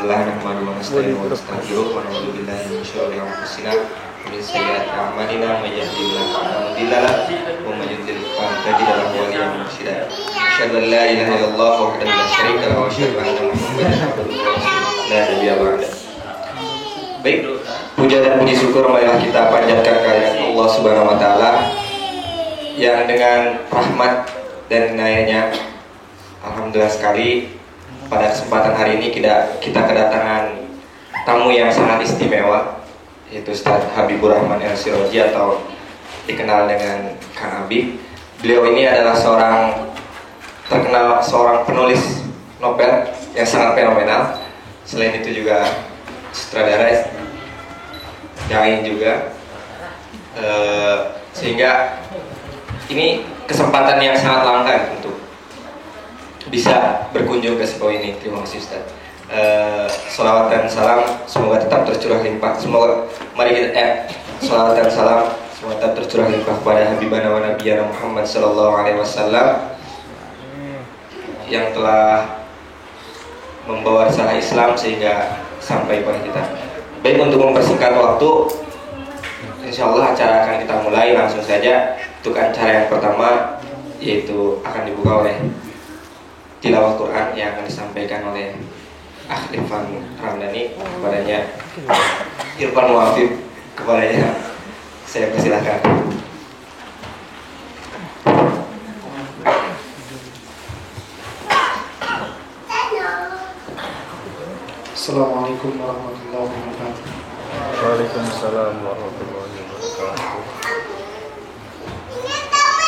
Alhamdulillah nahmaduhu wa nasta'inuhu wa nastaghfiruh wa na'udzu billahi min syururi anfusina wa min sayyiati a'malina may yahdihillahu fala mudilla lahu wa may yudlil fala hadiya lahu waliyyan mursyida. Asyhadu an la ilaha illallah wahdahu la syarika lahu wa asyhadu anna Muhammadan abduhu wa rasuluh la nabiyya ba'da. Baik, puja dan puji syukur marilah kita panjatkan kehadirat Allah Subhanahu wa taala yang dengan rahmat dan inayahnya alhamdulillah sekali pada kesempatan hari ini kita kedatangan tamu yang sangat istimewa, yaitu Ustaz Habibur Rahman El-Siroji atau dikenal dengan Kang Abi. Beliau ini adalah seorang penulis novel yang sangat fenomenal. Selain itu juga sutradara, dai juga, sehingga ini kesempatan yang sangat langka untuk bisa berkunjung ke sebuah ini. Terima kasih Ustaz. Salawat dan salam semoga tetap tercurah limpah. Salawat dan salam semoga tetap tercurah limpah kepada Habibana wa Nabiyana Muhammad sallallahu alaihi wasallam yang telah membawa risalah Islam sehingga sampai pada kita. Baik, untuk mempersingkat waktu, insyaallah acara akan kita mulai langsung saja. Untuk acara yang pertama yaitu akan dibuka oleh tilawah Quran yang akan disampaikan oleh Akh Irfan Ramdhani. Kepadanya Irfan Muafif, kepadanya saya persilahkan. Assalamualaikum warahmatullahi wabarakatuh. Waalaikumsalam warahmatullahi wabarakatuh.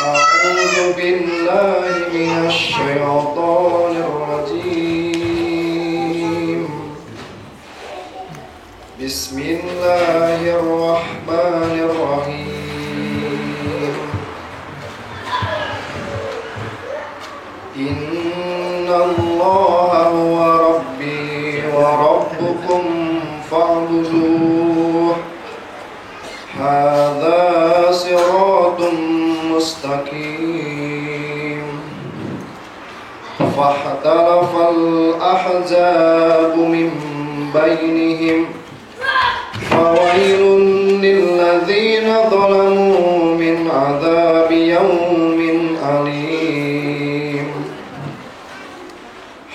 أعوذ بالله من الشيطان الرجيم. بسم الله الرحمن الرحيم. إن الله هو ربي وربكم فاعبدوه هذا صراط مستقيم. فاختلف الأحزاب من بينهم فويل للذين ظلموا من عذاب يوم أليم.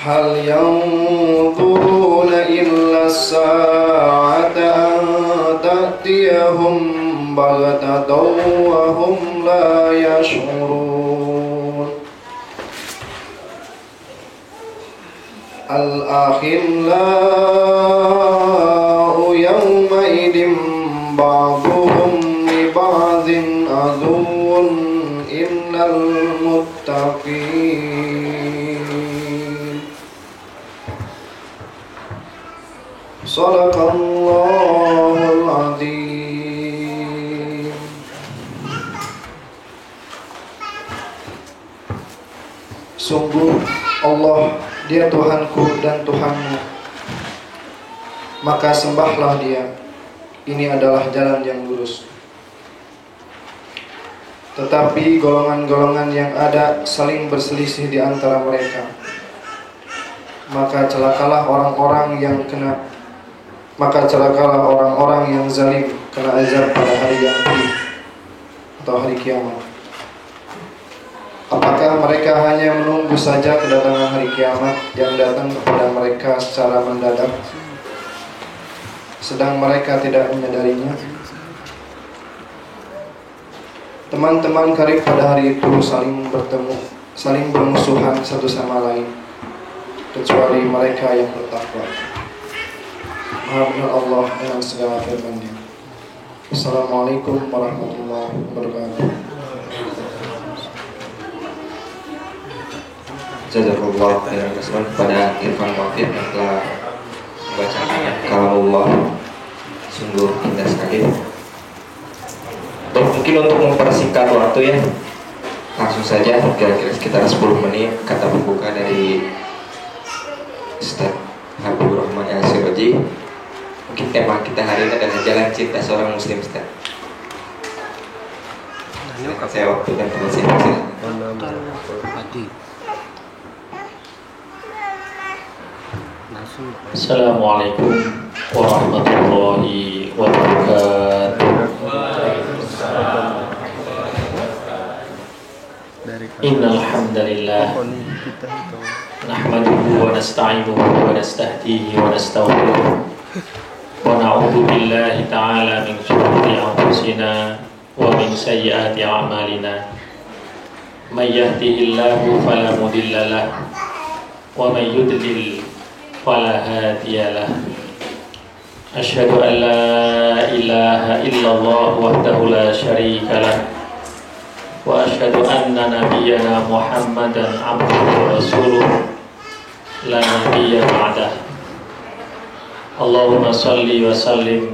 هل ينظرون إلا الساعة أن تأتيهم بغتة وهم لا يشعرون. الأخلاء يومئذ بعضهم لبعض عدو إلا المتقين. صدق الله العظيم. Sungguh Allah, Dia Tuhanku dan Tuhanmu, maka sembahlah Dia. Ini adalah jalan yang lurus. Tetapi golongan-golongan yang ada saling berselisih di antara mereka. Maka celakalah orang-orang yang zalim kena azab pada hari yang pedih atau hari kiamat. Apakah mereka hanya menunggu saja kedatangan hari kiamat yang datang kepada mereka secara mendadak, sedang mereka tidak menyadarinya? Teman-teman karib pada hari itu saling bertemu, saling bermusuhan satu sama lain, kecuali mereka yang bertakwa. Maha benar Allah dengan segala firman-Nya. Assalamualaikum warahmatullahi wabarakatuh. Jazakallah khairan kepada Irfan Muafif yang telah membacakan kalamullah, sungguh indah sekali. Dan mungkin untuk mempersingkat waktu ya, langsung saja kira-kira sekitar 10 menit kata pembuka dari Ustaz Habibur Rahman El-Siroji. Mungkin tema kita hari ini adalah jalan cinta seorang muslim, Ustaz. Saya waktu dan teman saya. Assalamualaikum warahmatullahi wabarakatuh. Innal hamdalillah nahmaduhu wa nasta'inuhu wa nastahdihi wa nastaghfiruh wa na'udzu billahi ta'ala min shururi anfusina wa min sayyiati a'malina. May yahdihillahu fala mudilla lahu wa may yudlil fala hadiya lahu. Asyhadu an la ilaha illallah wahdahu la syarika lahu wa asyhadu anna nabiyyana Muhammadan abduhu wa rasuluh la nabiyya ba'dah. Allahumma salli wa sallim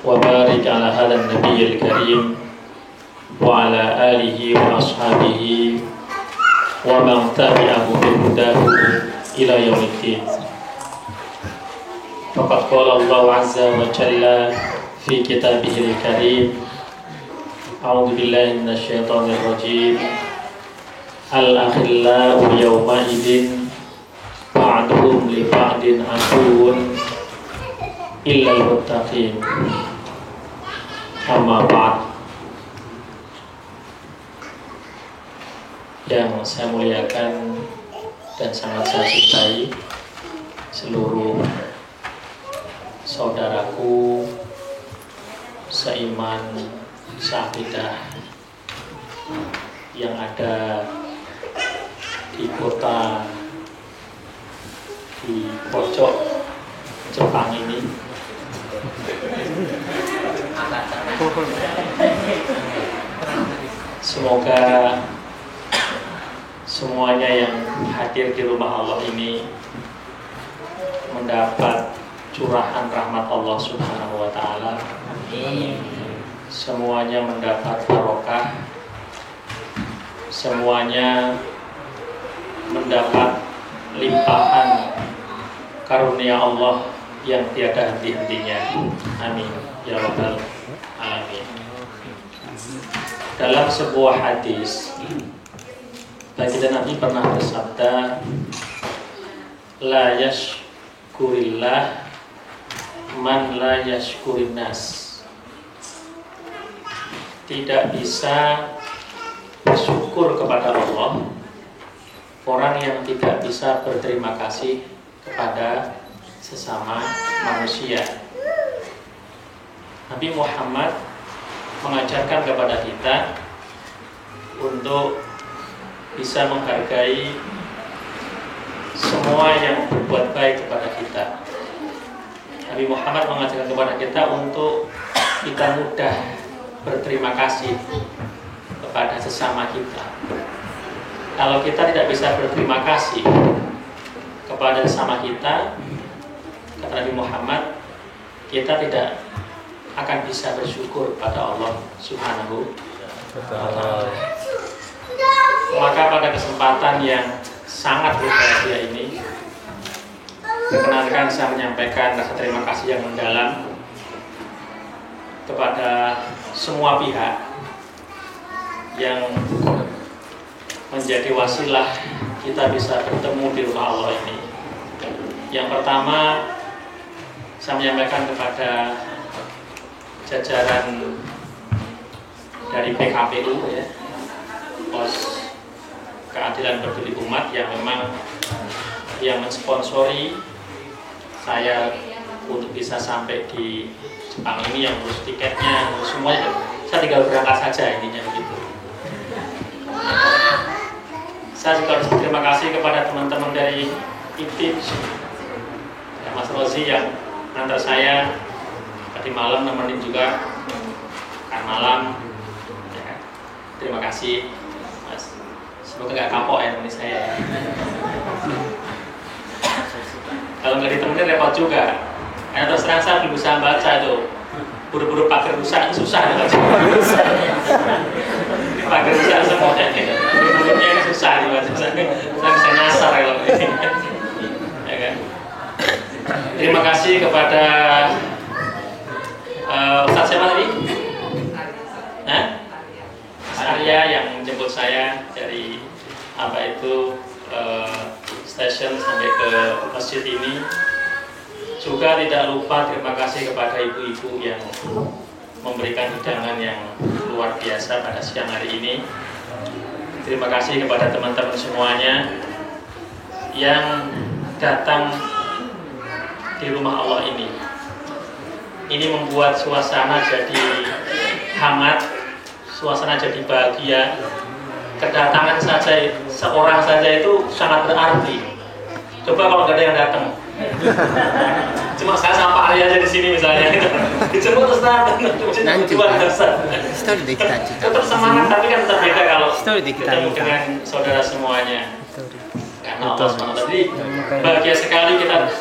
wa barik ala hadan nabiyyil karim wa ala alihi wa ashabihi wa man tabi'ahu bi hudahu ila yaumiddin. Faqad qala Allah azza wa jalla fi kitabihil karim, a'udzu billahi minasyaitonir rajim. Al-akhillau yawma idzin ba'duhum li ba'din aduwwun illal muttaqin. Amma ba'd. Yang saya muliakan dan sangat saya cintai seluruh saudaraku seiman seakidah yang ada di kota di pojok Jepang ini. Semoga semuanya yang hadir di rumah Allah ini mendapat curahan rahmat Allah Subhanahu wa taala. Semuanya mendapat barokah. Semuanya mendapat limpahan karunia Allah yang tiada henti-hentinya. Amin ya rabbal alamin. Dalam sebuah hadis, baginda Nabi pernah bersabda, la yashkurillah man la yashkurin nas. Tidak bisa bersyukur kepada Allah orang yang tidak bisa berterima kasih kepada sesama manusia. Nabi Muhammad mengajarkan kepada kita untuk bisa menghargai semua yang berbuat baik kepada kita. Nabi Muhammad mengajarkan kepada kita untuk kita mudah berterima kasih kepada sesama kita. Kalau kita tidak bisa berterima kasih kepada sesama kita, kata Nabi Muhammad, kita tidak akan bisa bersyukur pada Allah Subhanahu wa ta'ala. Maka pada kesempatan yang sangat berbahagia ini, perkenankan saya menyampaikan rasa terima kasih yang mendalam kepada semua pihak yang menjadi wasilah kita bisa bertemu di rumah Allah ini. Yang pertama, saya menyampaikan kepada jajaran dari PKPU, ya, Pos Keadilan Peduli Umat, yang memang yang mensponsori saya untuk bisa sampai di Jepang ini, yang urus tiketnya, urus semuanya. Saya tinggal berangkat saja, intinya begitu. Saya juga harus berterima kasih kepada teman-teman dari ITIB, ya, Mas Rozi yang antar saya tadi malam, nemenin juga kan malam, ya. Terima kasih Mas, semoga nggak kapok ya nemenin saya. Kalau nggak ditemenin repot juga. Karena terus terang saya belum bisa baca itu, buru-buru pagar rusak itu susah ya baca. Pagar rusak semuanya, buru-burunya ini susah dibaca. Saya bisa nyasar kalau ini, ya kan. Terima kasih kepada Ustaz siapa tadi? Mas Arya yang menjemput saya dari apa itu station sampai ke masjid ini. Juga tidak lupa terima kasih kepada ibu-ibu yang memberikan hidangan yang luar biasa pada siang hari ini. Terima kasih kepada teman-teman semuanya yang datang di rumah Allah ini. Ini membuat suasana jadi hangat, suasana jadi bahagia. Kedatangan saja, seorang saja itu sangat berarti. Coba kalau nggak ada yang datang. Cuma saya sama Pak Ari aja di sini misalnya, dijemput terus datang, tetap semangat, tapi kan tetap beda kalau ketemu dengan saudara semuanya. Karena Allah SWT. Jadi bahagia sekali kita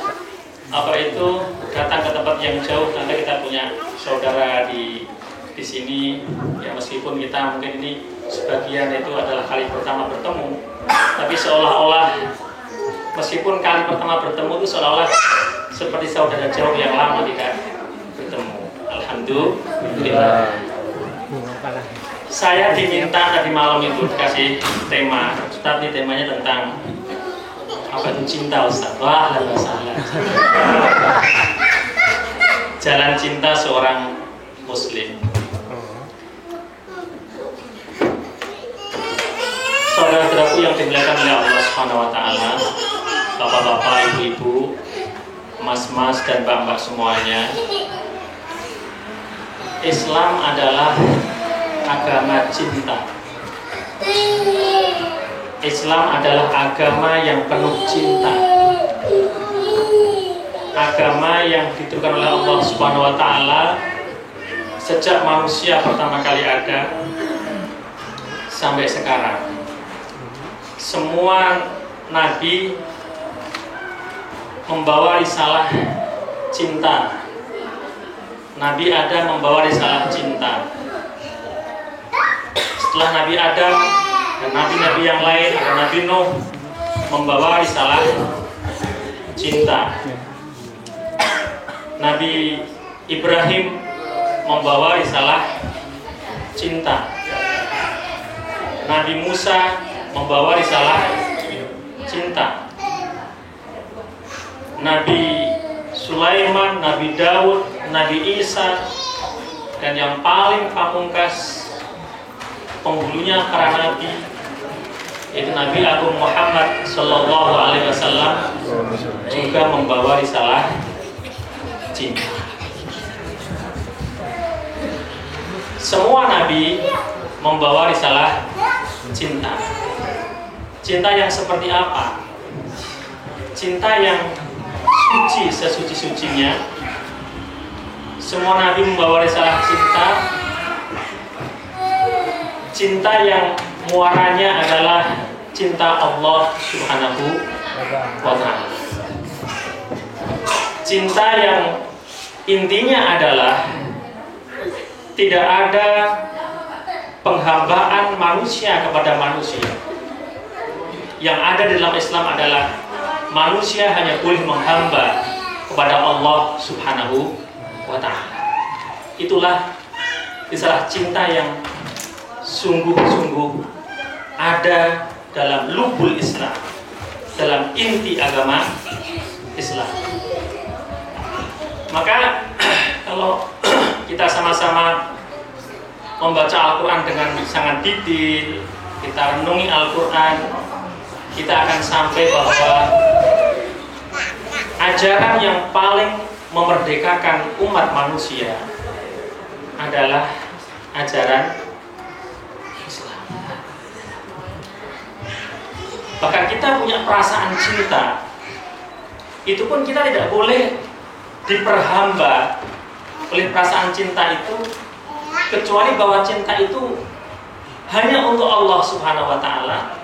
datang ke tempat yang jauh, nanti kita punya saudara di sini. Ya meskipun kita mungkin ini sebagian itu adalah kali pertama bertemu, tapi seolah-olah meskipun kali pertama bertemu itu seolah-olah seperti saudara jauh yang lama tidak bertemu. Alhamdulillah. Saya diminta tadi malam itu dikasih tema, Ustaz, ini temanya tentang apa itu cinta, Ustaz. Wah, masalah. Jalan cinta seorang Muslim. Saudara-saudaraku yang dimuliakan oleh Allah Subhanahu wa taala, bapak-bapak, ibu-ibu, mas-mas dan mbak-mbak semuanya. Islam adalah agama cinta. Islam adalah agama yang penuh cinta. Agama yang ditentukan oleh Allah Subhanahu wa taala sejak manusia pertama kali ada sampai sekarang. Semua nabi membawa risalah cinta. Nabi Adam membawa risalah cinta. Setelah Nabi Adam dan nabi-nabi yang lain, ada Nabi Nuh membawa risalah cinta. Nabi Ibrahim membawa risalah cinta. Nabi Musa membawa risalah cinta. Nabi Sulaiman, Nabi Daud, Nabi Isa, dan yang paling pamungkas penghulunya para nabi yaitu Nabi Agung Muhammad Sallallahu Alaihi Wasallam juga membawa risalah cinta. Semua nabi membawa risalah cinta. Cinta yang seperti apa? Cinta yang suci, sesuci-sucinya. Semua nabi membawa risalah cinta. Cinta yang muaranya adalah cinta Allah Subhanahu wa ta'ala. Cinta yang intinya adalah tidak ada penghambaan manusia kepada manusia. Yang ada di dalam Islam adalah manusia hanya boleh menghamba kepada Allah Subhanahu wa ta'ala. Itulah risalah cinta yang sungguh-sungguh ada dalam lubul Islam, dalam inti agama Islam. Maka kalau kita sama-sama membaca Al-Quran dengan sangat detail, kita renungi Al-Quran, kita akan sampai bahwa ajaran yang paling memerdekakan umat manusia adalah ajaran Islam. Bahkan kita punya perasaan cinta, itu pun kita tidak boleh diperhamba oleh perasaan cinta itu, kecuali bahwa cinta itu hanya untuk Allah Subhanahu wa ta'ala.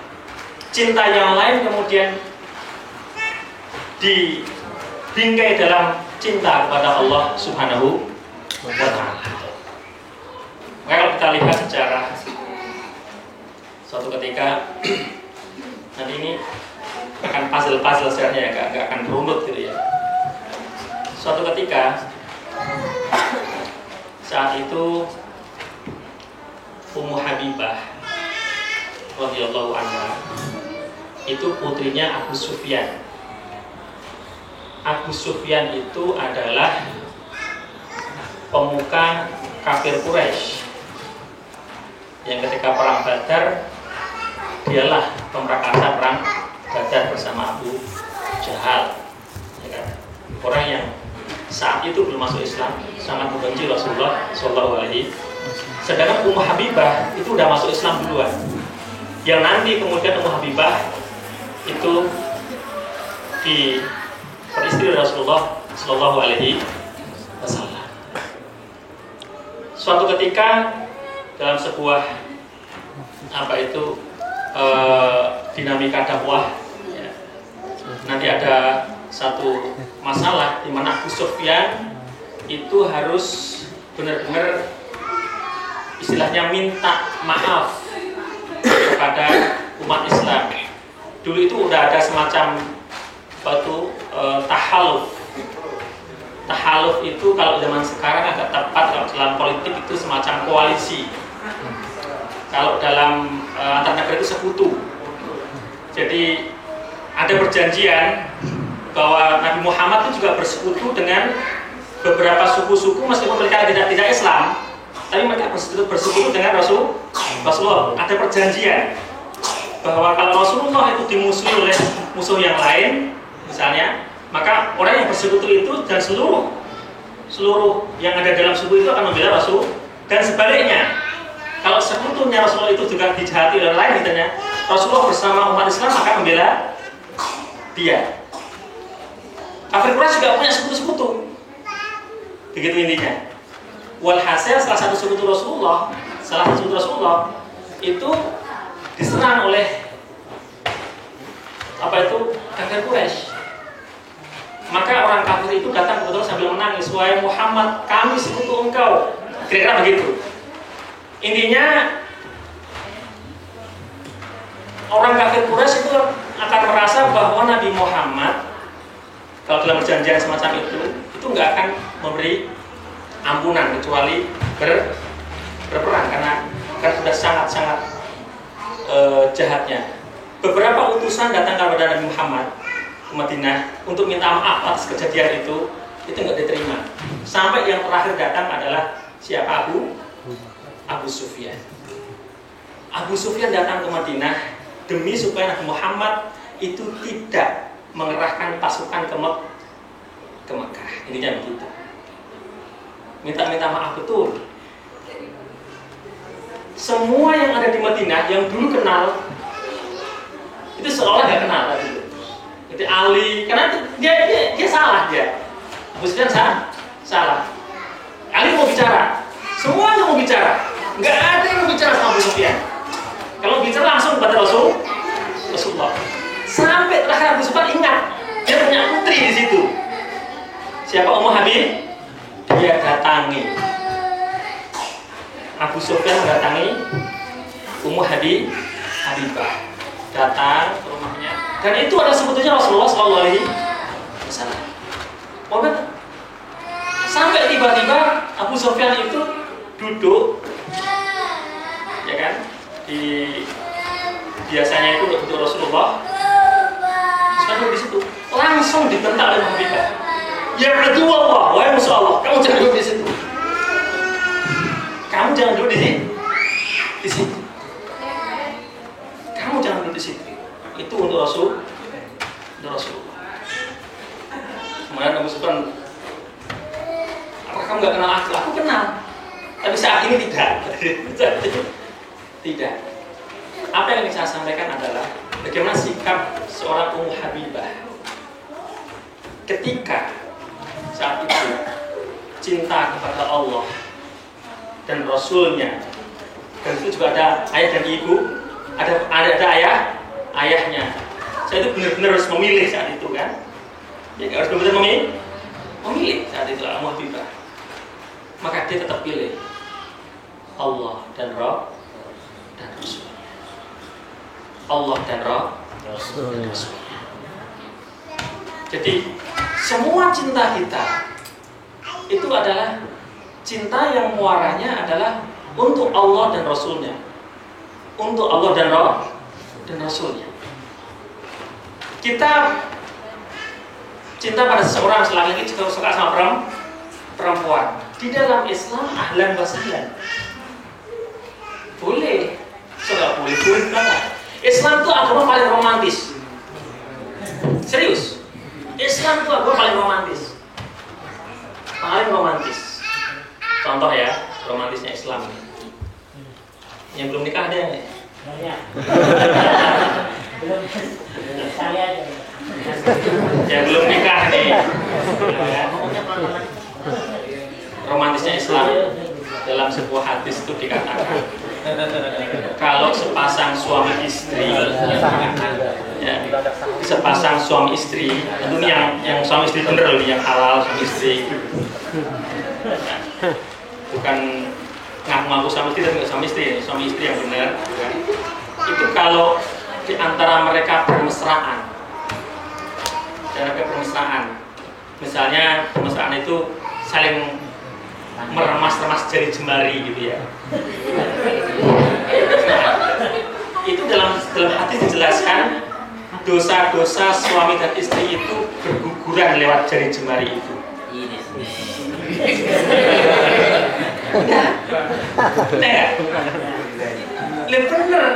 Cinta yang lain kemudian dibingkai dalam cinta kepada Allah Subhanahu wa ta'ala. Kalau kita lihat sejarah, suatu ketika nanti ini akan puzzle sebenarnya ya, nggak akan berunut gitu ya. Suatu ketika saat itu Ummu Habibah radhiyallahu anha itu putrinya Abu Sufyan. Abu Sufyan itu adalah pemuka kafir Quraisy yang ketika perang Badar dialah pemrakasa perang Badar bersama Abu Jahal, ya kan? Orang yang saat itu belum masuk Islam, sangat membenci Rasulullah Shallallahu Alaihi. Sedangkan Ummu Habibah itu udah masuk Islam duluan. Yang nanti kemudian Ummu Habibah itu di peristri Rasulullah Shallallahu Alaihi Wasallam. Suatu ketika dalam sebuah dinamika dakwah, ya, nanti ada satu masalah di mana Abu Sufyan itu harus benar-benar istilahnya minta maaf kepada umat Islam. Dulu itu udah ada semacam tahaluf. Tahaluf itu kalau zaman sekarang agak tepat, kalau dalam politik itu semacam koalisi. Kalau dalam antar negara itu sekutu. Jadi ada perjanjian bahwa Nabi Muhammad itu juga bersekutu dengan beberapa suku-suku meskipun mereka tidak Islam, tapi mereka bersekutu dengan Rasulullah. Ada perjanjian bahwa kalau Rasulullah itu dimusuhi oleh musuh yang lain, misalnya, maka orang yang bersekutu itu dan seluruh yang ada dalam suku itu akan membela Rasul. Dan sebaliknya, kalau sekutunya Rasulullah itu juga dijahati oleh lain, misalnya Rasulullah bersama umat Islam akan membela dia. Kafir Quraisy juga punya sekutu-sekutu. Begitu intinya. Walhasil salah satu sekutu Rasulullah itu diserang oleh kafir Quraisy. Maka orang kafir itu datang kebetulan sambil menangis, "Wahai Muhammad, kami sekutu engkau." Kira-kira begitu. Intinya orang kafir Quraisy itu akan merasa bahwa Nabi Muhammad kalau dalam perjanjian semacam itu nggak akan memberi ampunan kecuali berperang karena sudah sangat-sangat jahatnya. Beberapa utusan datang kepada Nabi Muhammad ke Madinah untuk minta maaf atas kejadian itu nggak diterima. Sampai yang terakhir datang adalah siapa? Abu Sufyan. Abu Sufyan datang ke Madinah demi supaya Nabi Muhammad itu tidak mengerahkan pasukan ke Mekah. Intinya begitu. Minta maaf betul. Semua yang ada di Madinah yang dulu kenal itu seolah nggak kenal tadi. Itu Ali, karena dia salah dia. Abu Sufyan salah. Ali mau bicara, semuanya mau bicara. Nggak ada yang mau bicara sama Abu Sufyan. Kalau bicara langsung kepada Rasulullah. Sampai terakhir Abu Sufyan ingat dia punya putri di situ. Siapa? Ummu Habib. Dia datangi. Abu Sufyan mendatangi Ummu Habibah. Datang ke rumahnya. Dan itu ada sebetulnya Rasulullah SAW. Sampai tiba-tiba Abu Sufyan itu duduk, ya kan? Biasanya itu untuk Rasulullah. Di situ langsung dibentak oleh Habibah. Ya Rasulullah, wahai musuh Allah, kamu jangan duduk di situ. Kamu jangan duduk di situ. Kamu jangan duduk di situ. Itu untuk Rasulullah. Kemudian Abu Sufyan, apakah kamu nggak kenal aku? Aku kenal, tapi saat ini tidak. Tidak. Apa yang ingin saya sampaikan adalah bagaimana sikap seorang Ummu Habibah ketika saat itu cinta kepada Allah dan Rasulnya, dan itu juga ada ayah dan ibu, ada ayahnya. Saya itu benar-benar harus memilih saat itu kan, ya harus benar-benar memilih saat itu Ummu Habibah. Maka dia tetap pilih Allah dan Rasul. Allah dan Rasul. Jadi semua cinta kita itu adalah cinta yang muaranya adalah untuk Allah dan Rasulnya, untuk Allah dan Rasulnya. Kita cinta pada seseorang, laki-laki juga suka sama perempuan. Di dalam Islam ahlan wa sahlan. Boleh. Sudah boleh banget. Islam itu agama paling romantis. Serius. Islam itu agama paling romantis. Paling romantis. Contoh ya, romantisnya Islam. Yang belum nikah ada nggak? Banyak. Belum. Saya aja. Yang belum nikah nih. Romantisnya Islam dalam sebuah hadis itu dikatakan kalau sepasang suami istri, ya, sepasang suami istri, tentu yang suami istri bener loh, yang halal suami istri, bukan ngaku-ngaku suami istri tapi suami istri yang benar. Itu kalau di antara mereka bermesraan, misalnya bermesraan itu saling meremas-remas jari jemari gitu ya. Itu dalam hadis dijelaskan dosa-dosa suami dan istri itu berguguran lewat jari jemari itu. Nah, bener.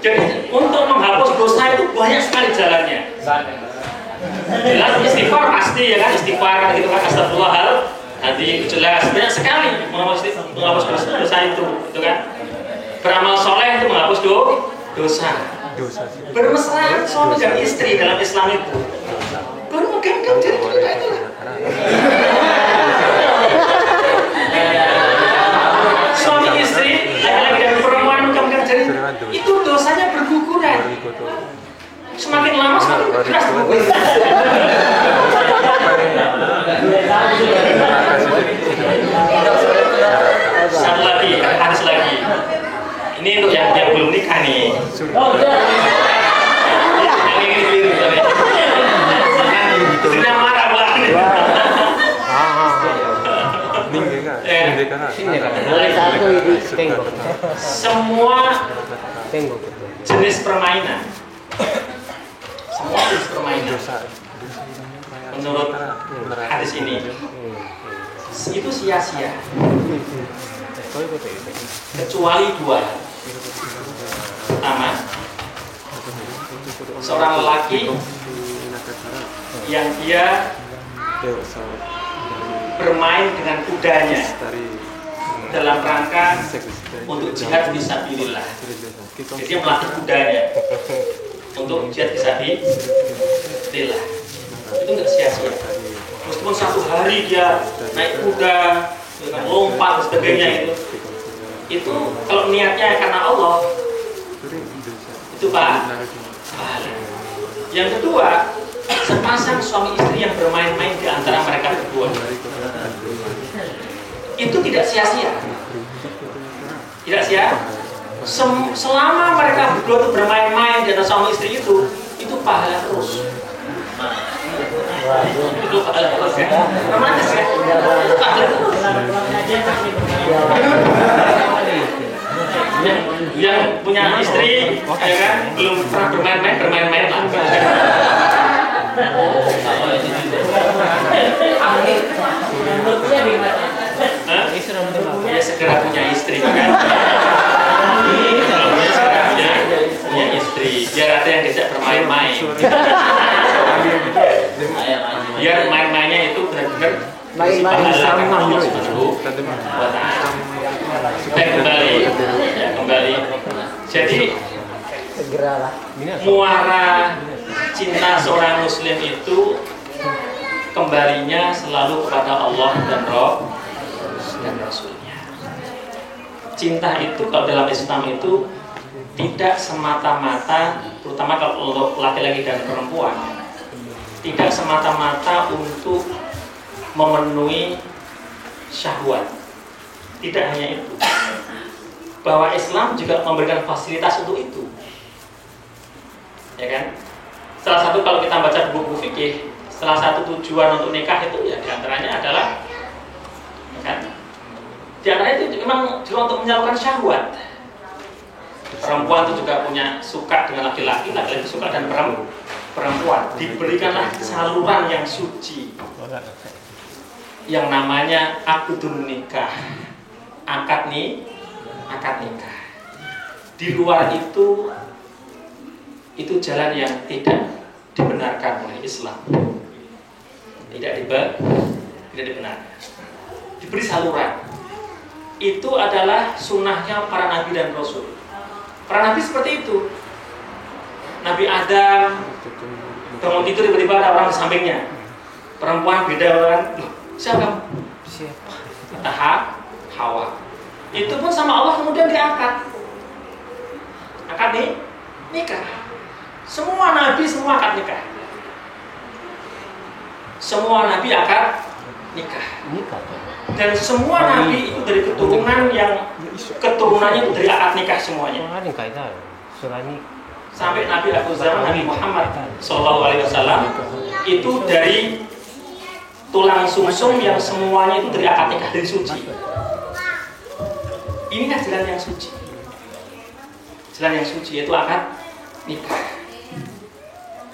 Jadi untuk menghapus dosa itu banyak sekali jalannya. Jelas istighfar pasti ya kan, istighfar gitu kan, astagfirullah. Nanti jelas banyak sekali menghapus dosa itu kan. Beramal soleh itu menghapus dosa. Bermesraan suami dan istri dalam Islam itu baru megang jari kita itu. Suami istri laki-laki dan perempuan megang jari itu dosanya berguguran. Semakin lama semakin keras. Satu lagi, hadis lagi. Ini untuk yang belum nikah nih. Yang ini biru tadi. Sudah marah belakang. Semua jenis permainan, menurut hadis ini itu sia-sia kecuali dua. Pertama, seorang lelaki yang dia bermain dengan kudanya dalam rangka untuk jihad fisabilillah. Jadi dia melatih kudanya untuk jihad fisabilillah. Itu nggak sia-sia. Meskipun satu hari dia naik kuda, lompat dan sebagainya itu kalau niatnya karena Allah itu pahala. Yang kedua, sepasang suami istri yang bermain-main di antara mereka berdua itu tidak sia-sia. Tidak sia. Selama mereka berdua itu bermain-main di antara suami istri itu pahala terus. Itu pahala terus ya. Romantis ya. Itu pahala terus. Yang punya istri ya kan belum pernah bermain-main lah. Ya segera punya istri kan. Segera punya istri. Biar ada yang tidak bermain-main. Biar main-mainnya itu benar-benar main-main sama gitu. Kembali. Jadi segeralah. Muara cinta seorang muslim itu kembalinya selalu kepada Allah dan Rasulnya. Cinta itu kalau dalam Islam itu tidak semata-mata, terutama kalau untuk laki-laki dan perempuan, tidak semata-mata untuk memenuhi syahwat. Tidak hanya itu, bahwa Islam juga memberikan fasilitas untuk itu, ya kan? Salah satu kalau kita baca buku fikih, salah satu tujuan untuk nikah itu ya diantaranya adalah, ya kan? Diantaranya itu memang juga untuk menyalurkan syahwat. Perempuan itu juga punya suka dengan laki-laki, laki-laki suka dan perempuan diberikanlah saluran yang suci yang namanya akdun nikah, akad nikah. Di luar itu jalan yang tidak dibenarkan oleh Islam, tidak dibenarkan. Diberi saluran, itu adalah sunnahnya para nabi dan rasul. Para nabi seperti itu. Nabi Adam bangun tidur tiba-tiba ada orang di sampingnya, perempuan beda kan, siapa? Hawa. Itu pun sama Allah kemudian diangkat. Akad nikah. Semua nabi semua akad nikah. Semua nabi akad nikah. Dan semua nabi itu dari keturunan yang keturunannya itu dari akad nikah semuanya. Sampai Nabi akhir zaman Nabi Muhammad SAW itu dari tulang sumsum yang semuanya itu dari akad nikah, dari suci. Inilah jalan yang suci. Jalan yang suci yaitu akad nikah.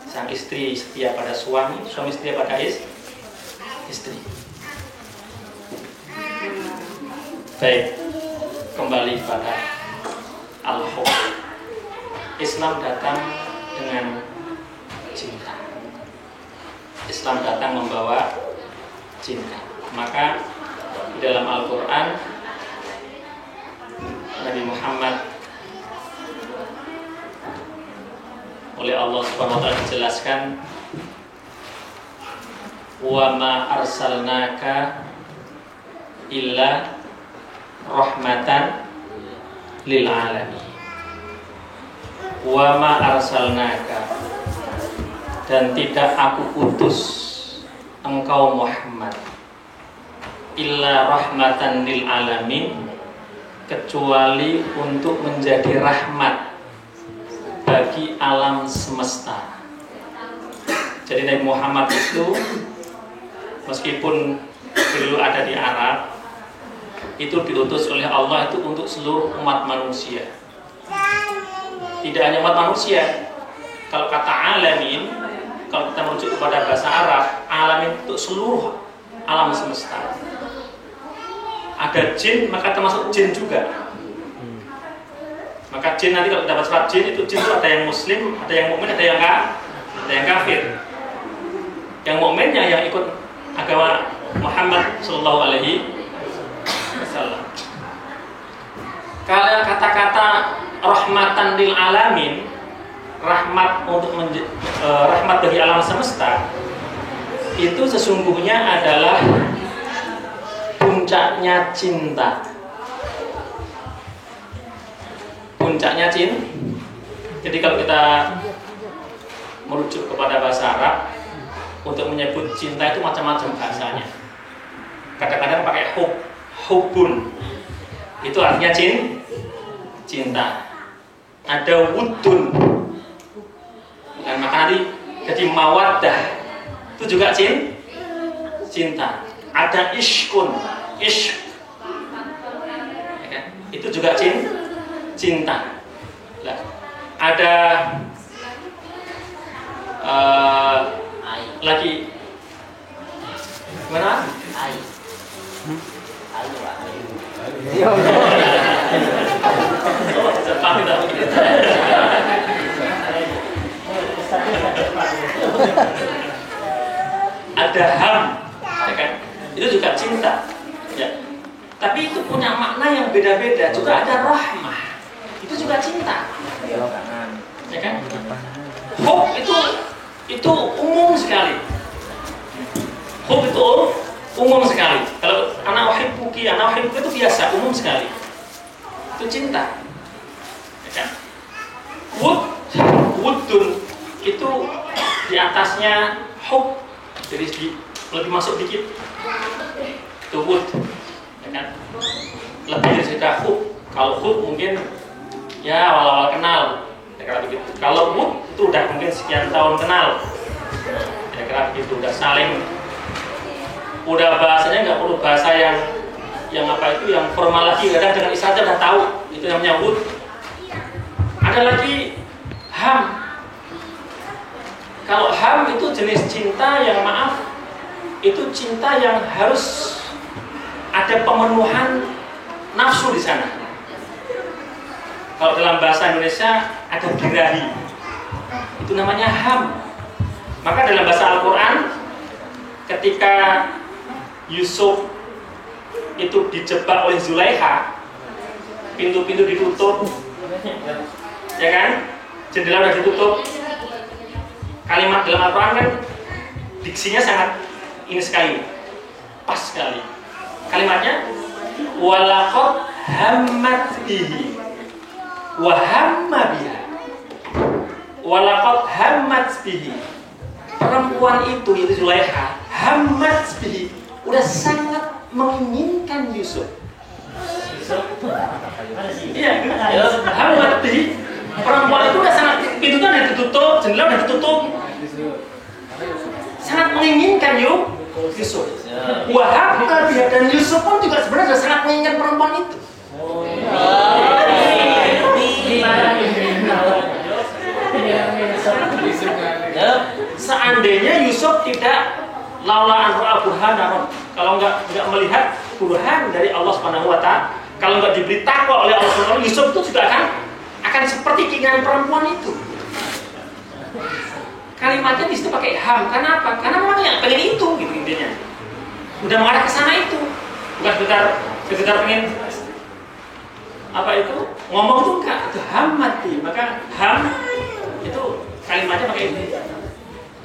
Sang istri setia pada suami, suami setia pada istri. Baik, kembali pada al-hub. Islam datang dengan cinta. Islam datang membawa cinta. Maka di dalam Al-Quran Nabi Muhammad oleh Allah Subhanahu wa taala dijelaskan, wa ma arsalnaka illa rahmatan lil alamin. Wa ma arsalnaka, dan tidak aku utus engkau Muhammad illa rahmatan lil alamin, kecuali untuk menjadi rahmat bagi alam semesta. Jadi Nabi Muhammad itu meskipun dulu ada di Arab, itu diutus oleh Allah itu untuk seluruh umat manusia. Tidak hanya umat manusia. Kalau kata alamin, kalau kita merujuk kepada bahasa Arab, alamin untuk seluruh alam semesta. Ada jin, maka termasuk jin juga. Maka jin nanti kalau dapat surat jin itu ada yang muslim, ada yang mukmin, ada yang kafir. Yang mukminnya yang ikut agama Muhammad sallallahu alaihi wasallam. Kalau kata-kata rahmatan lil alamin, rahmat untuk rahmat bagi alam semesta, itu sesungguhnya adalah puncaknya cinta. Puncaknya cinta. Jadi kalau kita merujuk kepada bahasa Arab, untuk menyebut cinta itu macam-macam bahasanya. Kadang-kadang pakai hubun, itu artinya cinta. Ada wudun, bukan maknanya jadi mawaddah, itu juga cinta. Ada ishkun, ya kan? Itu juga cinta. Nah, ada lagi mana? Ada ham, ya kan? Itu juga cinta, ya. Tapi itu punya makna yang beda-beda. Juga ada rahmah, itu juga cinta, ya kan? Hub itu umum sekali. Hub itu umum sekali. Kalau ana uhibbuki itu biasa, umum sekali. Itu cinta, ya kan? Wudun itu di atasnya hub, jadi lebih masuk dikit itu wud, ya kan? Lebih dari sekedar hub. Kalau hub mungkin ya awal-awal kenal, kira-kira begitu. Kalau wud itu udah mungkin sekian tahun kenal, kira-kira begitu. Udah saling, udah bahasanya nggak perlu bahasa yang apa itu yang formal lagi. Kadang dengan isyarat udah tahu itu namanya wud. Ada lagi ham. Kalau ham itu jenis cinta yang maaf, itu cinta yang harus ada pemenuhan nafsu di sana. Kalau dalam bahasa Indonesia ada birahi, itu namanya ham. Maka dalam bahasa Al-Quran, ketika Yusuf itu dijebak oleh Zulaikha, pintu-pintu ditutup, ya kan, jendela udah ditutup. Kalimat dalam Al-Quran kan diksinya sangat ini sekali, pas sekali. Kalimatnya walaqad hammat bihi wa hamma biha. Walaqad hammat bihi. Perempuan itu Zulaikha, hammat bihi, udah sangat menginginkan Yusuf. Iya, hammat bihi. Perempuan itu udah sangat, pintunya udah ditutup, jendela udah ditutup, sangat menginginkan Yusuf. Wahab dan Yusuf pun juga sebenarnya sangat menginginkan perempuan itu. Seandainya Yusuf tidak laula an ra'a burhanan, kalau nggak melihat burhan dari Allah Subhanahu wa Ta'ala, kalau nggak diberi takwa oleh Allah Subhanahu wa Ta'ala, Yusuf itu juga akan seperti keinginan perempuan itu. Kalimatnya di situ pakai ham. Karena apa? Karena memang yang pengen itu, gitu intinya. Udah mengarah ke sana itu, bukan sekedar pengen apa itu ngomong itu enggak, itu ham mati. Maka ham itu kalimatnya pakai ini.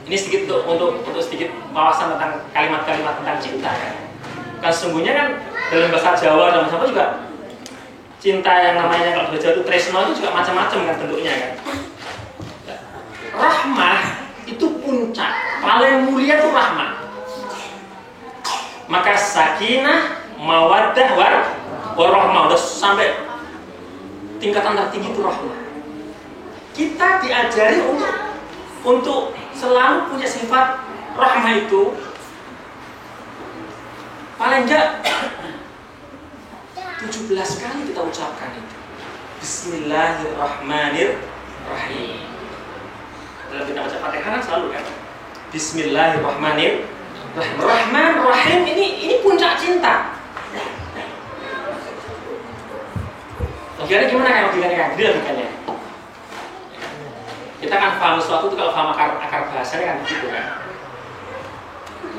Ini sedikit untuk sedikit wawasan tentang kalimat-kalimat tentang cinta kan. Kan sesungguhnya kan dalam bahasa Jawa dan bahasa apa juga cinta yang namanya kalau bahasa Jawa itu tresno itu juga macam-macam kan bentuknya kan. Rahmah itu puncak, paling mulia itu rahmah. Maka sakinah, mawaddah, warahmah udah sampai tingkatan tertinggi itu rahmah. Kita diajari untuk selalu punya sifat rahmah itu paling enggak 17 kali kita ucapkan itu. Bismillahirrahmanirrahim. Dalam kita baca Fatihah kan selalu kan Bismillahirrahmanirrahim. Rahman Rahim ini puncak cinta. Logikanya gimana kan logikanya kan? Jadi logikanya kita kan paham sesuatu itu kalau paham akar bahasanya kan begitu kan.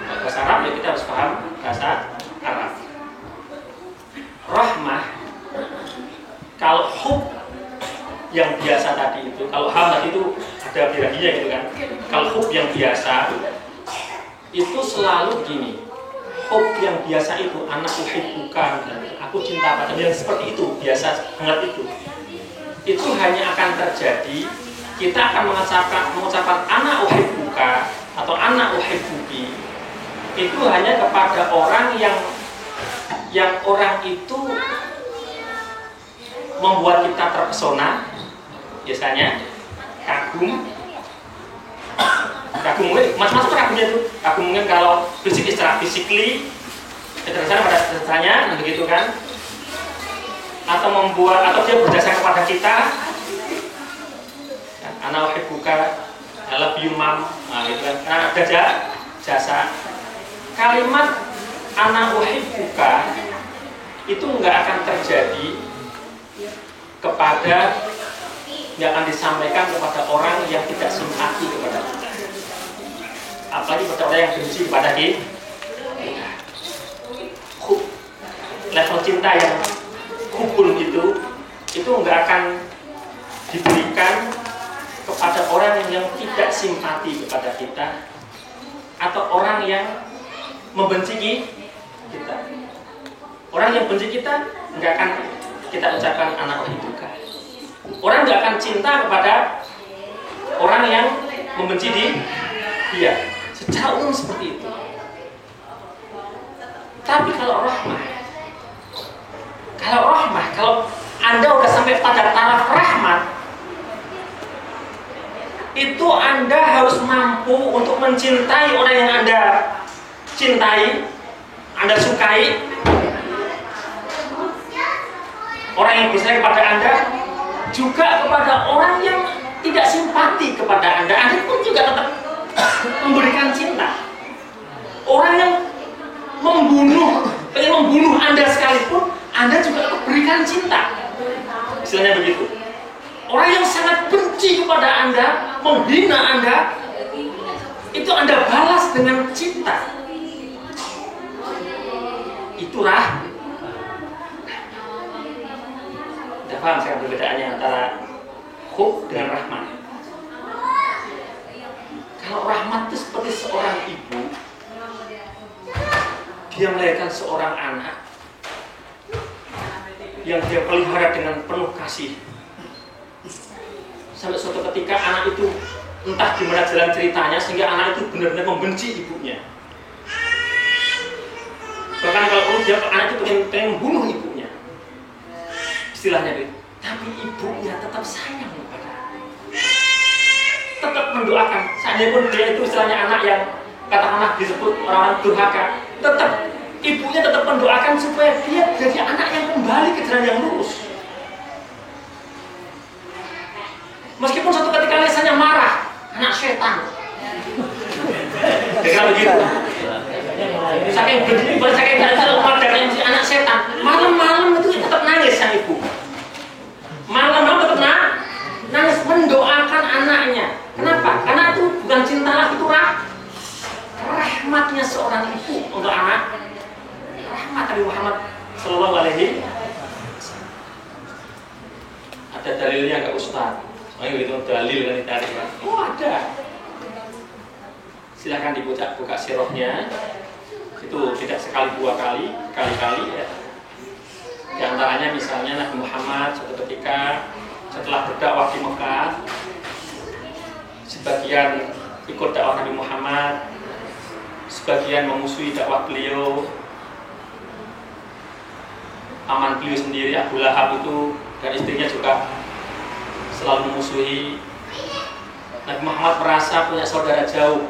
Kalau bahasa Arab ya kita harus paham bahasa Arab. Rahmah, kalau hub yang biasa tadi itu, kalau ham tadi itu ada birahinya gitu kan. Kalau hub yang biasa itu selalu gini. Hub yang biasa itu anak uhibbuka, aku cinta padamu, yang seperti itu biasa banget itu. Itu hanya akan terjadi kita akan mengucapkan anak uhibbuka atau anak uhibbuki itu hanya kepada orang yang orang itu membuat kita terpesona, biasanya kagum macam-macam kagumnya itu. Kagum mungkin kalau fisik secara physically, kecerdasan pada dasarnya begitu kan, atau dia berjasa kepada kita, anak uhibbuka, I love you mom, nah gitu kan, karena ada jasa. Kalimat anak uhibbuka itu nggak akan terjadi nggak akan disampaikan kepada orang yang tidak simpati kepada kita, apalagi kepada orang yang benci kepada kita. Level cinta yang hubul itu nggak akan diberikan kepada orang yang tidak simpati kepada kita atau orang yang membenci kita. Orang yang benci kita nggak akan kita ucapkan anak uhibbuka. Orang nggak akan cinta kepada orang yang membenci dia. Secara umum seperti itu. Tapi kalau rahmah, kalau Anda udah sampai pada taraf rahmat, itu Anda harus mampu untuk mencintai orang yang Anda cintai, Anda sukai, orang yang bersayang kepada Anda, juga kepada orang yang tidak simpati kepada Anda pun juga tetap Anda, menghina Anda, itu Anda balas dengan cinta. Itulah. Tidak paham saya perbedaannya antara hub dengan rahmat. Kalau rahmat itu seperti seorang ibu, dia melahirkan seorang anak yang dia pelihara dengan penuh kasih. Sampai suatu ketika anak itu entah gimana jalan ceritanya sehingga anak itu benar-benar membenci ibunya. Bahkan kalau dia anak itu pengen membunuh ibunya, istilahnya itu. Tapi ibunya tetap sayang kepada, tetap mendoakan. Seandainya pun dia itu istilahnya anak yang katakanlah disebut orang-orang durhaka, tetap ibunya tetap mendoakan supaya dia jadi anak yang kembali ke jalan yang lurus. Meskipun suatu ketika lisannya marah, anak setan. Dengan begitu. Saking begini, saking gak tahu padanya si anak setan. Malam-malam itu tetap nangis sang ibu. Malam-malam tetap nangis mendoakan anaknya. Kenapa? Karena itu bukan cinta lagi, itu rahmatnya seorang ibu untuk anak. Rahmat Nabi Muhammad Sallallahu Alaihi. Ada dalilnya nggak Ustaz? Oh itu dalil kan ditarik. Oh ada. Silakan buka sirahnya. Itu tidak sekali dua kali, kali-kali ya. Di antaranya misalnya Nabi Muhammad suatu ketika setelah berdakwah di Mekah, sebagian ikut dakwah Nabi Muhammad, sebagian memusuhi dakwah beliau. Paman beliau sendiri Abu Lahab itu dan istrinya juga selalu memusuhi. Nabi Muhammad merasa punya saudara jauh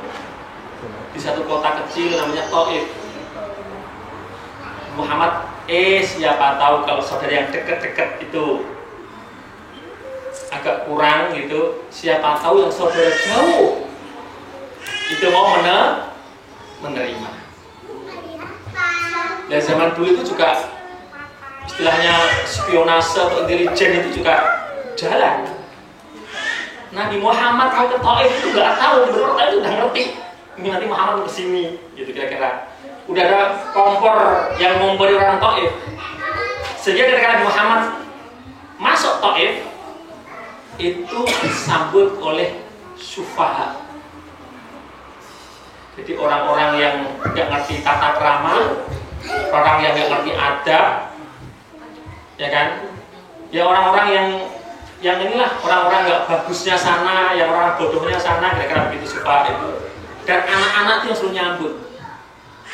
di satu kota kecil namanya Taif. Muhammad, siapa tahu kalau saudara yang dekat-dekat itu agak kurang gitu, siapa tahu yang saudara jauh itu mau menerima. Dan zaman dulu itu juga istilahnya spionase atau intelijen itu juga jalan. Nabi Muhammad mau ke Taif itu nggak tahu, benar Taif itu udah ngerti ini nanti Muhammad mau kesini, gitu kira-kira. Udah ada kompor yang memberi orang Taif. Sehingga ketika Nabi Muhammad masuk Taif itu disambut oleh sufaha. Jadi orang-orang yang nggak ngerti tata krama, orang yang nggak ngerti adab, ya kan? Ya orang-orang yang inilah orang-orang nggak bagusnya sana, yang orang bodohnya sana, kira-kira begitu sufaha itu. Dan anak-anak itu yang suruh nyambut.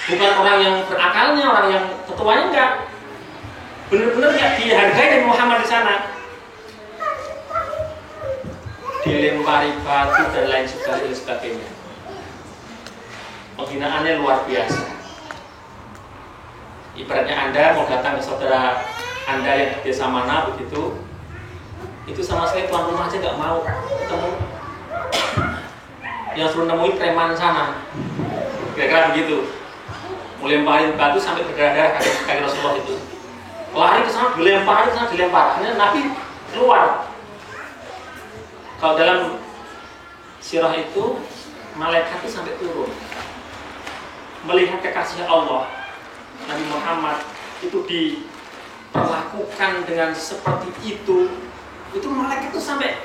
Bukan orang yang berakalnya, orang yang ketuanya enggak. Benar-benar enggak dihargai Nabi Muhammad di sana. Dilempari batu dan lain sebagainya. Penghinaannya luar biasa. Ibaratnya Anda mau datang ke saudara Anda yang di desa mana begitu, itu sama sekali tuan rumah aja nggak mau ketemu. Yang suruh nemui preman sana, kira-kira begitu. Melemparin batu sampai berdarah-darah kaki Rasulullah itu. Lari ke sana dilempar, ke sana dilempar. Akhirnya Nabi keluar. Kalau dalam sirah itu malaikat itu sampai turun melihat kekasih Allah Nabi Muhammad itu diperlakukan dengan seperti itu malaikat itu sampai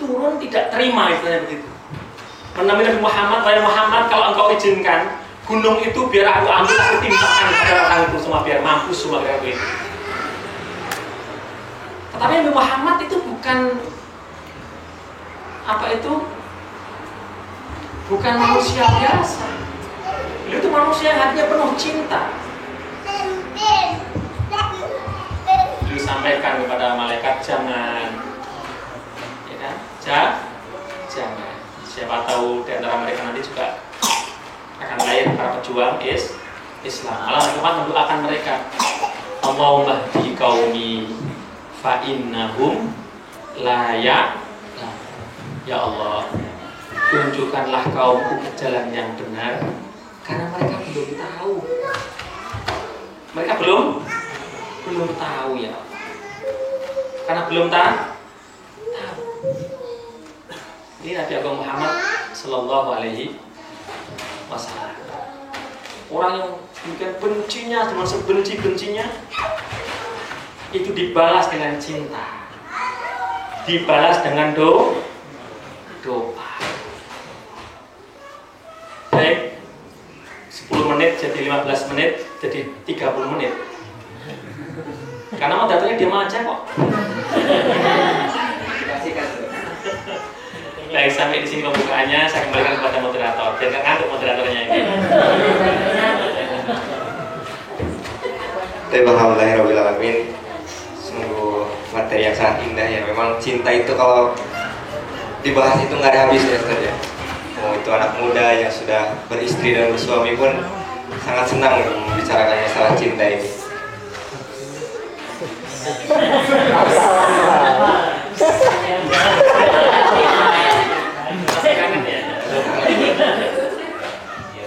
turun tidak terima istilahnya begitu. Menemui Nabi Muhammad, wahai Muhammad, kalau engkau izinkan gunung itu biar aku ambil, aku timpakan pada orang itu semua biar mampus semua kayak begitu. Tetapi Nabi Muhammad itu bukan bukan manusia biasa. Beliau itu manusia yang hatinya penuh cinta. Disampaikan kepada malaikat, jangan, ya kan? Jangan. Siapa tahu di antara mereka nanti juga akan lahir para pejuang Islam. Allah Tuhan mendoakan mereka. Allahumma hdi qaumi fa innahum la ya'lamun. Ya Allah, tunjukkanlah kaumku ke jalan yang benar karena mereka belum tahu. Mereka belum tahu ya. Karena belum tahu. Ini Nabi Agung Muhammad Sallallahu Alaihi Wasallam. Orang yang mungkin bencinya, cuma sebenci-bencinya, itu dibalas dengan cinta, dibalas dengan doa. Baik, 10 menit jadi 15 menit jadi 30 menit. Karena moderatornya diam aja kok. Baik, sampai di sini pembukaannya, saya kembalikan kepada moderator. Biar nggak ngantuk moderatornya ini. Alhamdulillahirobbilalamin. Sungguh materi yang sangat indah ya. Memang cinta itu kalau dibahas itu nggak ada habisnya, Ustaz ya. Oh, itu anak muda yang sudah beristri dan bersuami pun sangat senang membicarakan masalah cinta ini.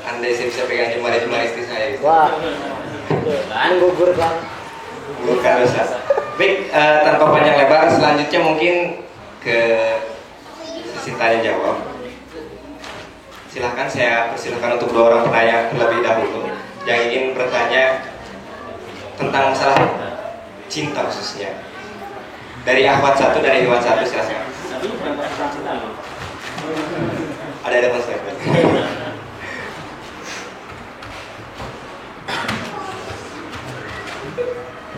Andai saya bisa pegang jemari istri saya. Wah, menggugur kan? Bukan, Ustaz. Baik, tanpa panjang lebar, selanjutnya mungkin ke sesi tanya jawab. Silahkan, saya persilahkan untuk 2 orang penanya terlebih dahulu yang ingin bertanya tentang masalah cinta khususnya. Dari akhwat 1, dari ikhwan 1, silahkan. Ada Mas Febri.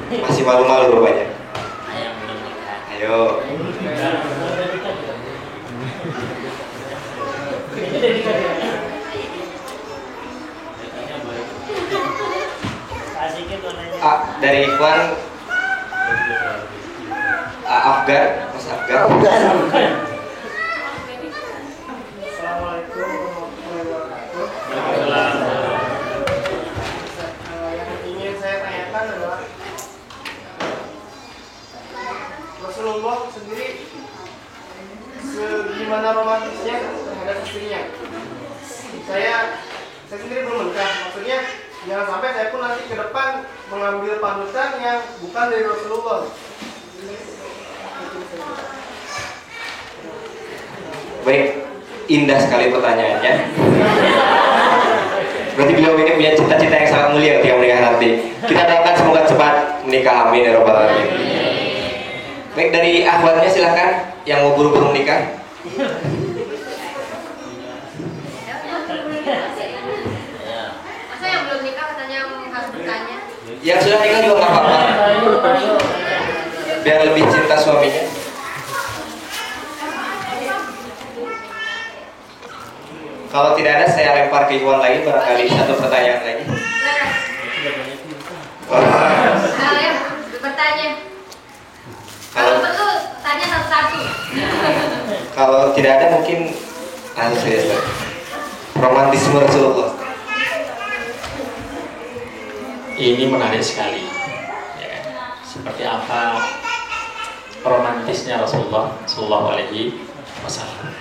Masih malu-malu rupanya. Ayo. Dari Ikhwan Afgar, Mas Afgar. Assalamualaikum warahmatullahi wabarakatuh. Yang ingin saya tanyakan adalah Rasulullah sendiri gimana romantisnya terhadap istrinya. Saya sendiri belum menikah, maksudnya jangan sampai saya pun nanti ke depan mengambil panutan yang bukan dari Rasulullah. Baik, indah sekali pertanyaannya. Berarti beliau ini punya cita-cita yang sangat mulia ketika menikah nanti. Kita doakan semoga cepat menikah, amin ya robbal alamin. Baik, dari akhwatnya silahkan yang mau buru-buru menikah. Masa yang belum nikah katanya harus bertanya? Yang sudah nikah juga nggak apa-apa, biar lebih cinta suaminya. Kalau tidak ada, saya lempar ke Iwan lagi, barangkali 1 pertanyaan lagi. Kalian bertanya. Kalau perlu tanya satu-satu. Kalau tidak ada, mungkin langsung saja, Ustaz. Romantisme Rasulullah. Ini menarik sekali. Ya, seperti apa romantisnya Rasulullah Sallallahu Alaihi Wasallam.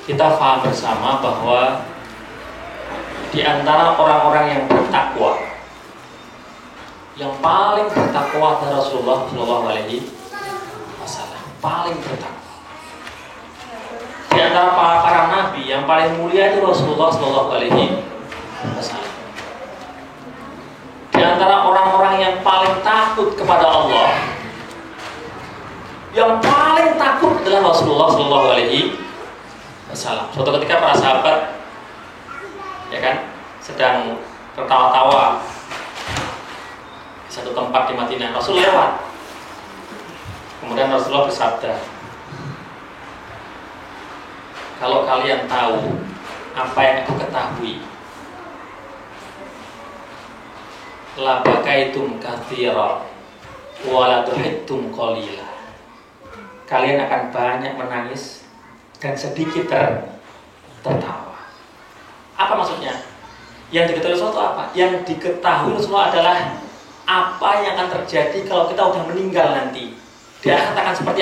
Kita paham bersama bahwa di antara orang-orang yang bertakwa, yang paling bertakwa adalah Rasulullah Sallallahu Alaihi Wasallam. Paling bertakwa. Di antara para nabi yang paling mulia itu Rasulullah Sallallahu Alaihi Wasallam. Di antara orang-orang yang paling takut kepada Allah, yang paling takut adalah Rasulullah Sallallahu Alaihi Wasallam. Suatu ketika para sahabat, ya kan, sedang tertawa-tawa di satu tempat di Madinah. Rasul lewat. Kemudian Rasulullah bersabda, kalau kalian tahu apa yang aku ketahui, la bakaitum katsira wa la tuhittum qalila. Kalian akan banyak menangis dan sedikit tertawa. Apa maksudnya? Yang diketahui Rasulullah itu apa? Yang diketahui Rasulullah adalah apa yang akan terjadi kalau kita udah meninggal nanti. Dia akan katakan seperti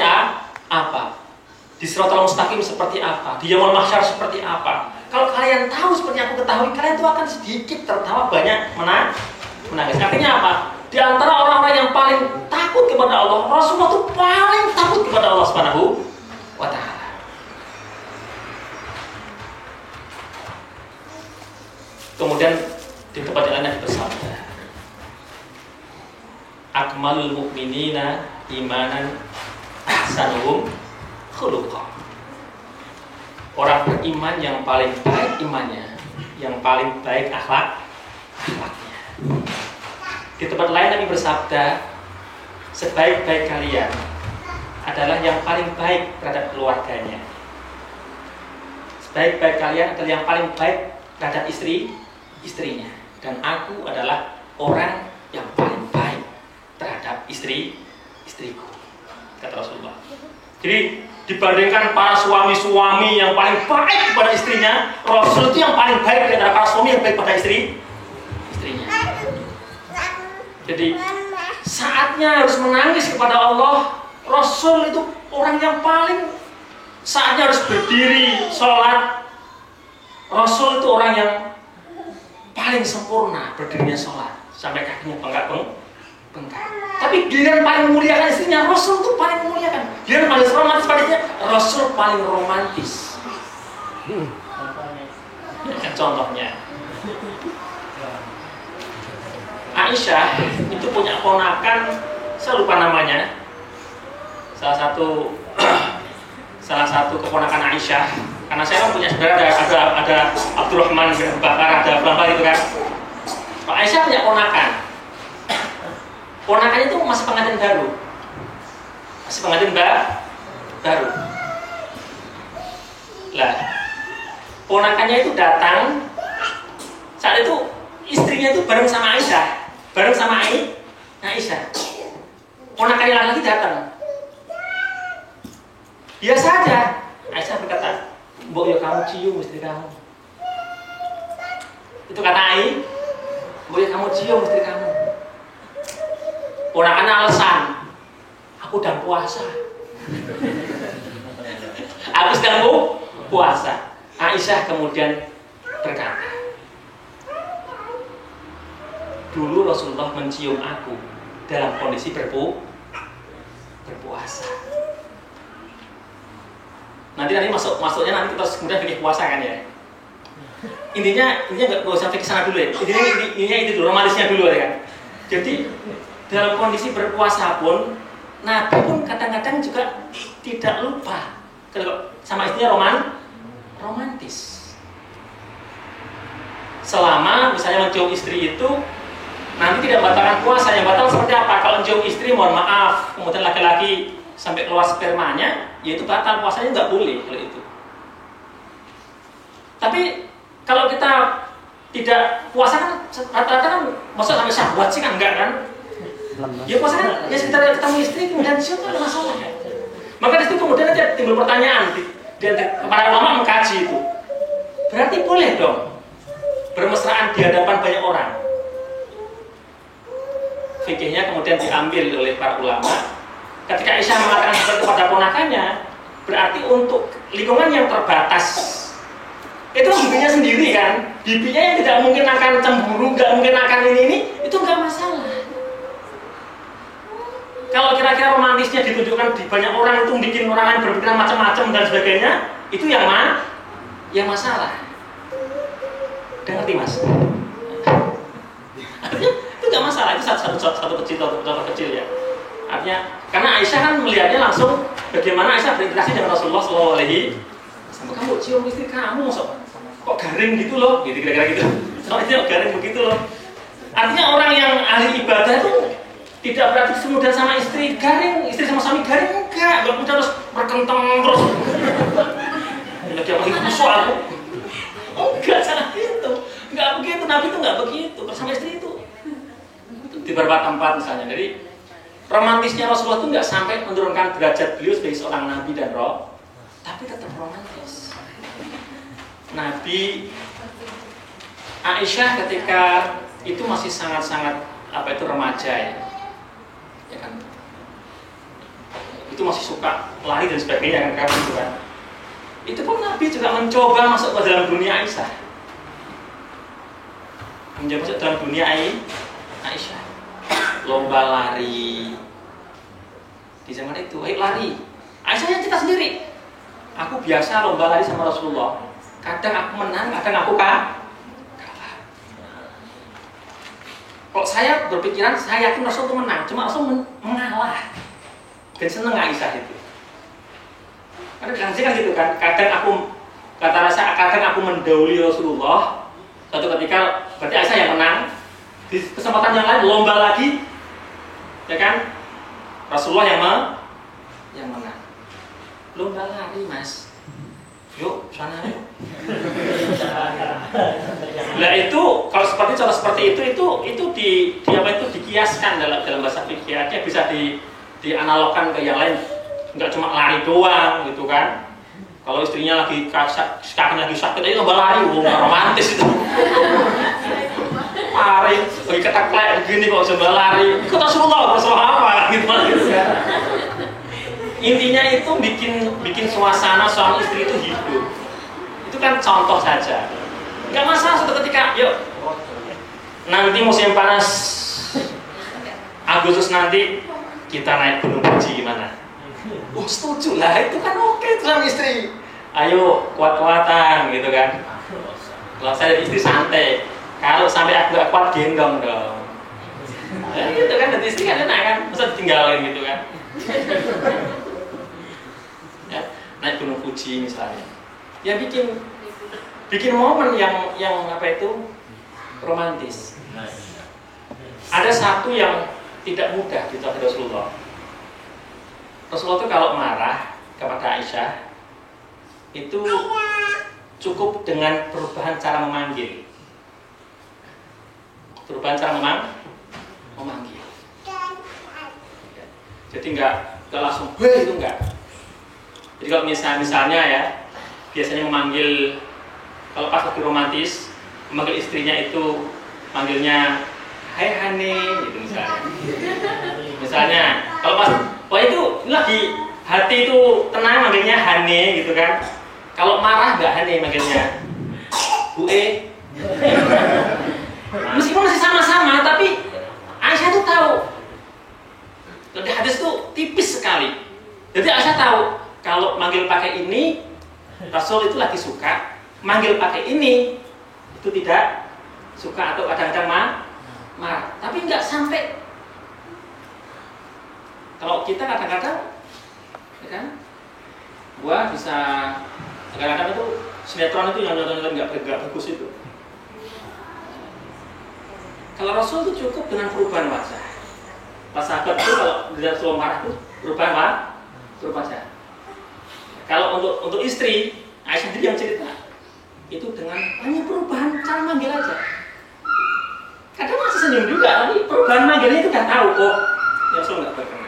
apa? Di Siratal Mustaqim seperti apa? Di Yaumul Mahsyar seperti apa? Kalau kalian tahu seperti yang aku ketahui, kalian itu akan sedikit tertawa, banyak menangis. Artinya apa? Di antara orang-orang yang paling takut kepada Allah, Rasulullah itu paling takut kepada Allah Subhanahu wa Ta'ala. Kemudian di tempat yang lain bersabda, akmalul mu'minina imanan ahsanuhum khuluqa. Orang beriman yang paling baik imannya, yang paling baik akhlaknya. Di tempat lain Nabi bersabda, sebaik-baik kalian adalah yang paling baik terhadap keluarganya. Sebaik-baik kalian adalah yang paling baik terhadap istrinya. Dan aku adalah orang yang paling baik terhadap istriku, kata Rasulullah. Jadi dibandingkan para suami-suami yang paling baik kepada istrinya, Rasul itu yang paling baik dari para suami yang baik pada istrinya. Jadi saatnya harus menangis kepada Allah, Rasul itu orang yang paling saatnya harus berdiri sholat. Rasul itu orang yang paling sempurna berdirinya sholat sampai kakinya bengkak. Tapi giliran paling memuliakan istrinya, Rasul itu paling memuliakan. Giliran paling romantis padanya, Rasul paling romantis. Contohnya, Aisyah itu punya ponakan, saya lupa namanya. Salah satu keponakan Aisyah. Karena saya kan punya saudara, ada Abdurrahman bin Abu Bakar, ada Bambang itu kan. Aisyah punya ponakan. Ponakannya itu masih pengantin baru. Lah, ponakannya itu datang. Saat itu istrinya itu bareng sama Aisyah. Ponakannya lagi datang. Biasa aja. Aisyah berkata, "Mbok ya kamu cium istri kamu." Itu kata Aisyah, "Mbok ya kamu cium istri kamu." Ponakannya alasan, "Aku sedang puasa." Aisyah kemudian berkata, "Dulu Rasulullah mencium aku dalam kondisi berpuasa." Nanti masuknya nanti kita kemudian fikih puasa kan ya. Intinya nggak usah fikih sana dulu ya. Intinya itu dulu, romantisnya dulu ya kan. Jadi dalam kondisi berpuasa pun Nabi pun kadang-kadang juga tidak lupa kalau sama istrinya romantis. Selama misalnya mencium istri itu nanti tidak batalkan puasa. Yang batal seperti apa? Kalau mencium istri, mohon maaf, kemudian laki-laki sampai keluar spermanya, yaitu batal puasanya, nggak boleh kalau itu. Tapi kalau kita tidak puasa kan rata-rata kan masa sampai syahwat sih kan enggak kan? Ya puasa kan ya sekitar ketemu istri kemudian siapa ada masalah ya? Maka itu kemudian nanti timbul pertanyaan para ulama mengkaji itu. Berarti boleh dong bermesraan di hadapan banyak orang. Fikihnya kemudian diambil oleh para ulama. Ketika Aisyah mengatakan seperti kepada ponakannya, berarti untuk lingkungan yang terbatas itu bibinya sendiri kan, bibinya yang tidak mungkin akan cemburu, nggak mungkin akan ini itu nggak masalah. Kalau kira-kira romantisnya ditunjukkan di banyak orang itu bikin orang lain berpikiran macam-macam dan sebagainya, itu yang masalah. Udah ngerti mas? Artinya itu nggak masalah, itu satu kecil ya. Artinya karena Aisyah kan melihatnya langsung bagaimana Aisyah berinteraksi dengan Rasulullah SAW. Kamu cium istri kamu, kok garing gitu loh, gitu kira-kira gitu. Soalnya garing begitu loh. Artinya orang yang ahli ibadah itu tidak berarti kemudian sama istri garing, istri sama suami garing enggak kemudian terus berkentang terus. Lagi apa itu musuh aku? Enggak salah itu, enggak begitu. Nabi itu enggak begitu bersama istri itu. Di beberapa tempat misalnya, jadi romantisnya Rasulullah itu nggak sampai menurunkan derajat beliau sebagai seorang nabi dan roh, tapi tetap romantis. Nabi Aisyah ketika itu masih sangat-sangat remaja ya kan, itu masih suka lari dan sebagainya kan itu kan. Itu pun Nabi juga mencoba masuk ke dalam dunia Aisyah, mencoba masuk dalam dunia Aisyah. Lomba lari di zaman itu, ayo lari. Aisyah cerita sendiri, aku biasa lomba lari sama Rasulullah. Kadang aku menang, kadang aku kalah. Kalau saya berpikiran, saya yakin Rasul itu menang, cuma Rasul mengalah. Dan seneng Aisyah itu. Karena kan gitu kan, kadang aku mendahului Rasulullah. Suatu ketika berarti Aisyah yang menang. Di kesempatan yang lain lomba lagi, ya kan? Rasulullah yang menang. Lomba lari, Mas. Yuk, sana yuk. Nah itu kalau contoh seperti itu dikiaskan dalam bahasa fikih, bisa dianalogkan ke yang lain. Enggak cuma lari doang gitu kan. Kalau istrinya lagi kakinya lagi sakit, ayo lomba lari, romantis itu. Lari, lagi keteklek begini kok coba lari. Ikut Rasulullah apa gitu kan. Intinya itu bikin suasana suami istri itu hidup. Itu kan contoh saja. Enggak masalah suatu ketika, yuk nanti musim panas Agustus nanti kita naik Gunung Fuji gimana? Oh setuju lah, itu kan oke tuh sama istri. Ayo kuat-kuatan gitu kan. Kalau saya istri santai, kalau sampai aku gak kuat gendong dong. Ya gitu kan, nanti istri kan enak kan, masa ditinggalin gitu kan. Ya, naik Gunung Fuji misalnya. Ya bikin momen yang apa itu romantis. Ada satu yang tidak mudah di tauhid Rasulullah. Rasulullah itu kalau marah kepada Aisyah itu cukup dengan perubahan cara memanggil. Perubahan cara memanggil. Jadi enggak langsung hei itu enggak. Jadi kalau misalnya ya biasanya memanggil kalau pas lagi romantis memanggil istrinya itu manggilnya hai honey gitu misalnya. Misalnya kalau pas wah itu lagi hati itu tenang manggilnya honey gitu kan. Kalau marah enggak honey manggilnya Bu E. Meskipun masih sama-sama tapi Aisyah tuh tahu. Di hadis tuh tipis sekali. Jadi Aisyah tahu kalau manggil pakai ini Rasul itu lagi suka, manggil pakai ini itu tidak suka atau kadang-kadang marah. Tapi nggak sampai. Kalau kita kadang-kadang, ya kan, gua bisa kadang-kadang itu sinetron itu yang nonton nggak bagus itu. Kalau Rasul itu cukup dengan perubahan wajah. Pas sahabat itu kalau dilihat Rasul marah itu perubahan wajah. Kalau untuk istri, Aisyah sendiri yang cerita itu dengan hanya perubahan cara manggil aja. Kadang masih senyum juga, tapi perubahan manggilnya itu udah tahu kok. Ya Rasul nggak berkenan.